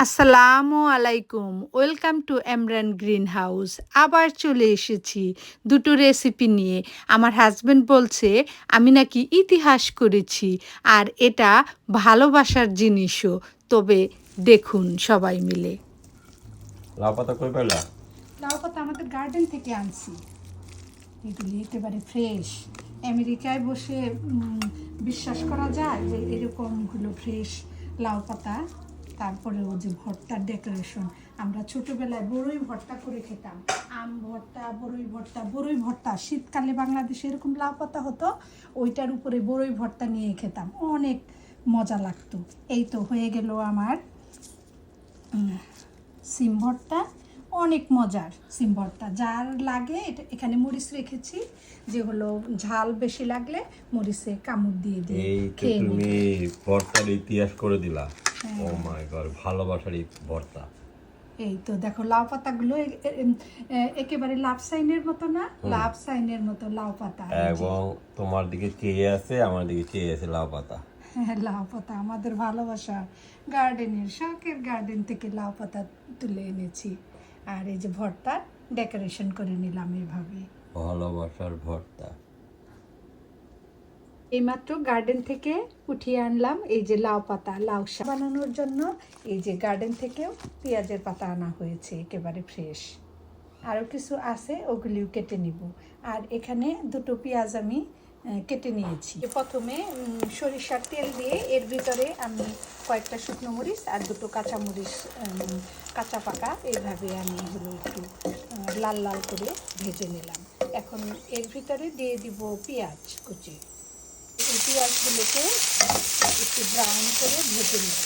আসসালামু আলাইকুম, welcome to Amran green house. আবার চলে এসেছি দুটো রেসিপি নিয়ে। আমার হাজব্যান্ড বলছে আমি নাকি ইতিহাস করেছি, আর এটা ভালোবাসার জিনিসও। তবে দেখুন সবাই মিলে। লাউ পাতা কই পাইলা? লাউ পাতা আমাদের গার্ডেন থেকে আনছি, এগুলি একেবারে ফ্রেশ। আমেরিকায় বসে বিশ্বাস করা যায় যে এরকম হলো ফ্রেশ লাউ পাতা। তারপরে ও যে ভর্তার ডেকোরেশন, আমরা ছোটোবেলায় বড়ই ভর্তা করে খেতাম। আম ভর্তা, বড়ই ভর্তা শীতকালে বাংলাদেশে এরকম লাউ পাতা হতো, ওইটার উপরে বড়ই ভর্তা নিয়ে খেতাম, অনেক মজা লাগতো। এই তো হয়ে গেল আমার সিম ভর্তা, অনেক মজার সিম ভর্তা। যার লাগে এটা এখানে মরিচ রেখেছি, যে হলো ঝাল বেশি লাগলে মরিচে কামড় দিয়ে দিয়ে এই তো তুমি ভর্তার ইতিহাস করে দিলা। ও মাই গড, ভালোবাসার ভর্তা। এই তো দেখো লাউ পাতাগুলো একেবারে লাভ সাইনের মতো না, লাভ সাইনের মতো লাউ পাতা, এবং তোমার দিকে চেয়ে আছে, আমার দিকে চেয়ে আছে লাউ পাতা। হ্যাঁ, লাউ পাতা আমাদের ভালোবাসা, গার্ডেনের শখের গার্ডেন থেকে লাউ পাতা তুলে এনেছি। আর এই যে ভর্তার ডেকোরেশন করে নিলাম এভাবে। ভালোবাসার ভর্তা এইমাত্র গার্ডেন থেকে উঠিয়ে আনলাম এই যে লাউ পাতা, লাউ শাক বানানোর জন্য। এই যে গার্ডেন থেকেও পেঁয়াজের পাতা আনা হয়েছে, একেবারে ফ্রেশ। আরও কিছু আছে, ওগুলিও কেটে নিব। আর এখানে দুটো পেঁয়াজ আমি কেটে নিয়েছি। প্রথমে সরিষার তেল দিয়ে এর ভিতরে আমি কয়েকটা শুকনো মরিচ আর দুটো কাঁচামরিচ, কাঁচা পাকা, এইভাবে আমি হলো একটু লাল লাল করে ভেজে নিলাম। এখন এর ভিতরে দিয়ে দিব পেঁয়াজ কুচি। এই পেঁয়াজগুলোকে একটু ব্রাউন করে ভেজে নেব।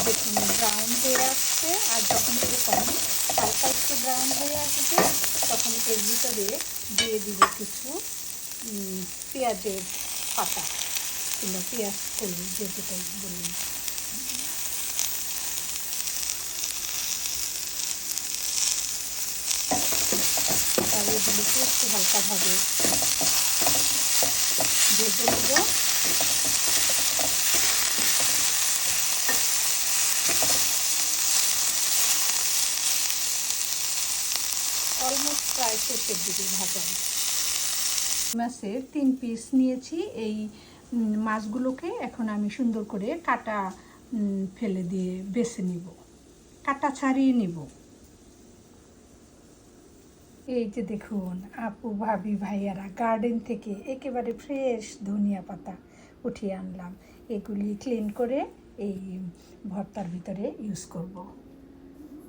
দেখুন ব্রাউন হয়ে আসছে, আর যখন এরকম হালকা একটু ব্রাউন হয়ে আসবে তখন এর ভিতরে দিয়ে দিব কিছু পেঁয়াজের পাতা, কিংবা পেঁয়াজ কলি, যেটাই বলুন। আর এগুলিকে একটু হালকাভাবে ভেজে নেব। অলমোস্ট প্রায় শেষের দিকে ভাজা। মাছের 3 পিস নিয়েছি। এই মাছগুলোকে এখন আমি সুন্দর করে কাটা ফেলে দিয়ে বেছে নিব, কাটা ছাড়িয়ে নিব। এই যে দেখুন আপু, ভাবি, ভাইয়ারা গার্ডেন থেকে একেবারে ফ্রেশ ধনিয়া পাতা উঠিয়ে আনলাম। এগুলি ক্লিন করে এই ভর্তার ভিতরে ইউজ করব।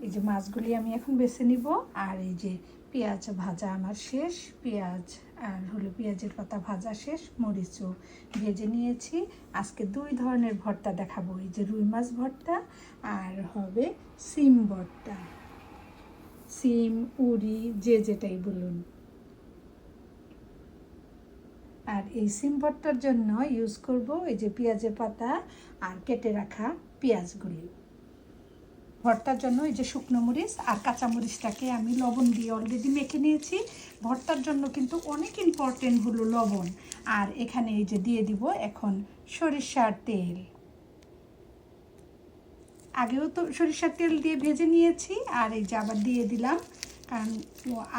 এই যে মাছগুলি আমি এখন বেছে নিব। আর এই যে পেঁয়াজ ভাজা আমার শেষ, পেঁয়াজ আর হলো পেঁয়াজের পাতা ভাজা শেষ, মরিচও ভেজে নিয়েছি। আজকে 2 ধরনের ভর্তা দেখাবো, এই যে রুই মাছ ভর্তা আর হবে সিম ভর্তা, সিম উড়ি যে যেটাই বলুন। আর এই সিম ভর্তার জন্য ইউজ করব এই যে পেঁয়াজের পাতা আর কেটে রাখা পেঁয়াজগুলি। ভর্তার জন্য এই যে শুকনো মরিচ আর কাঁচা মরিচটাকে আমি লবণ দিয়ে অলরেডি মেখে নিয়েছি। ভর্তার জন্য কিন্তু অনেক ইম্পর্টেন্ট হলো লবণ। আর এখানে এই যে দিয়ে দিব এখন সরিষার তেল। আগেও তো সরিষার তেল দিয়ে ভেজে নিয়েছি, আর এই যে আবার দিয়ে দিলাম, কারণ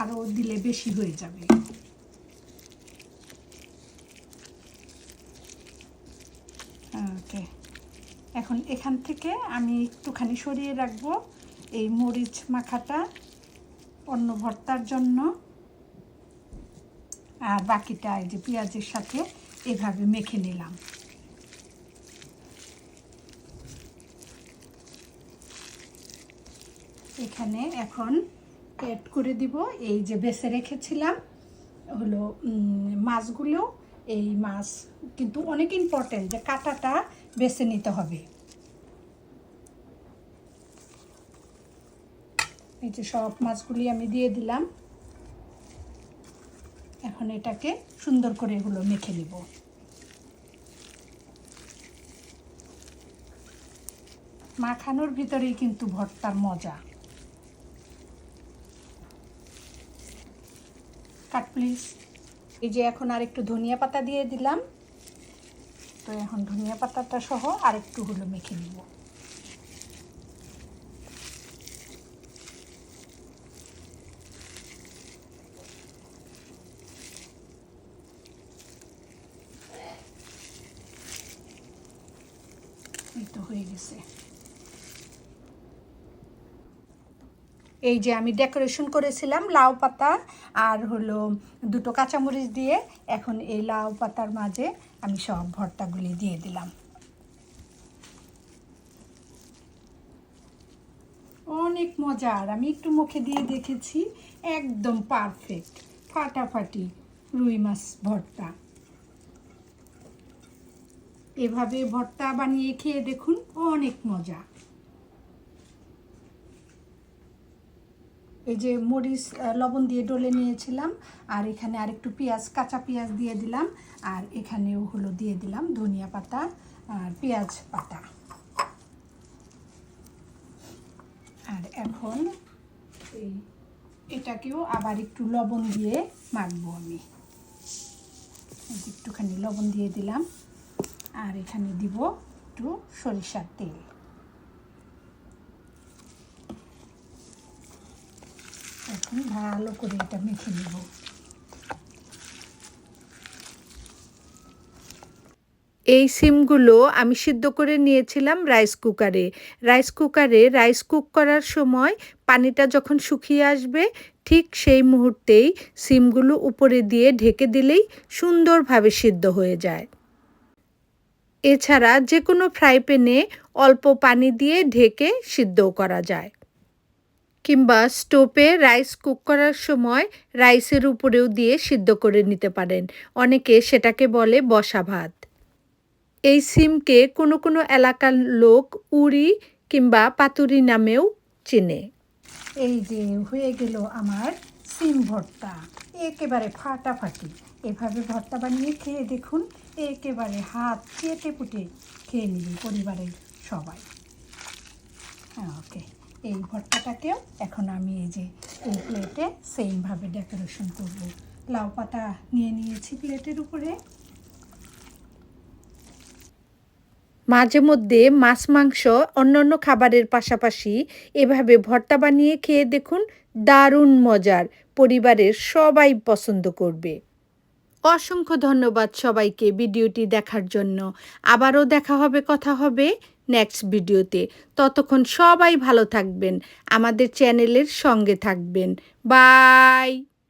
আরও দিলে বেশি হয়ে যাবে। ওকে, এখন এখান থেকে আমি একটুখানি সরিয়ে রাখবো এই মরিচ মাখাটা অন্য ভর্তার জন্য। আর বাকিটা এই যে পেঁয়াজের সাথে এভাবে মেখে নিলাম। এখানে এখন অ্যাড করে দিব এই যে বেছে রেখেছিলাম হলো মাছগুলো। এই মাছ কিন্তু অনেক ইম্পর্টেন্ট, যে কাঁটাটা বেছে নিতে হবে। এই যে সব মাছগুলি আমি দিয়ে দিলাম। এখন এটাকে সুন্দর করে এগুলো মেখে নিব। মাখানোর ভিতরেই কিন্তু ভর্তার মজা। কাট প্লিজ। এই যে এখন আর একটু ধনিয়া পাতা দিয়ে দিলাম। তো এখন ধনিয়া পাতাটা সহ আর একটু হলো মেখে নিব। এই তো হয়ে গেছে। এই যে আমি ডেকোরেশন করেছিলাম লাউ পাতা আর হলো দুটো কাঁচামরিচ দিয়ে, এখন এই লাউ পাতার মাঝে আমি সব ভর্তাগুলি দিয়ে দিলাম। অনেক মজার, আমি একটু মুখে দিয়ে দেখেছি, একদম পারফেক্ট, ফাটাফাটি রুই মাছ ভর্তা। এভাবে ভর্তা বানিয়ে খেয়ে দেখুন, অনেক মজা। এই যে মরিচ লবণ দিয়ে ডলে নিয়েছিলাম, আর এখানে আরেকটু পেঁয়াজ, কাঁচা পেঁয়াজ দিয়ে দিলাম, আর এখানেও হলো দিয়ে দিলাম ধনিয়া পাতা আর পেঁয়াজ পাতা। আর এখন এটাকেও আবার একটু লবণ দিয়ে মাখবো আমি। একটুখানি লবণ দিয়ে দিলাম, আর এখানে দিব একটু সরিষার তেল। এখন ভালো করে এটা মেখে নেব। এই সিমগুলো আমি সিদ্ধ করে নিয়েছিলাম রাইস কুকারে। রাইস কুক করার সময় পানিটা যখন শুকিয়ে আসবে, ঠিক সেই মুহূর্তেই সিমগুলো উপরে দিয়ে ঢেকে দিলেই সুন্দরভাবে সিদ্ধ হয়ে যায়। এছাড়া যে কোনো ফ্রাই প্যানে অল্প পানি দিয়ে ঢেকে সিদ্ধও করা যায়, কিংবা স্টোভে রাইস কুক করার সময় রাইসের উপরেও দিয়ে সিদ্ধ করে নিতে পারেন। অনেকে সেটাকে বলে বসা ভাত। এই সিমকে কোনো কোনো এলাকার লোক উড়ি কিংবা পাতুরি নামেও চেনে। এই যে হয়ে গেল আমার সিম ভর্তা, একেবারে ফাটাফাটি। এভাবে ভর্তা বানিয়ে খেয়ে দেখুন, একেবারে হাত চেটে পুটে খেয়ে নিবি পরিবারের সবাই। হ্যাঁ, ওকে। এই ভর্তাটাকেও এখন আমি এই যে এই প্লেটে সেমভাবে ডেকোরেশন করব। লাউ পাতা নিয়ে নিয়েছি প্লেটের উপরে। মাঝে মধ্যে মাছ মাংস অন্যান্য খাবারের পাশাপাশি এভাবে ভর্তা বানিয়ে খেয়ে দেখুন, দারুণ মজার, পরিবারের সবাই পছন্দ করবে। অসংখ্য ধন্যবাদ সবাইকে ভিডিওটি দেখার জন্য। আবারও দেখা হবে, কথা হবে নেক্সট ভিডিওতে। ততক্ষণ সবাই ভালো থাকবেন, আমাদের চ্যানেলের সঙ্গে থাকবেন। বাই।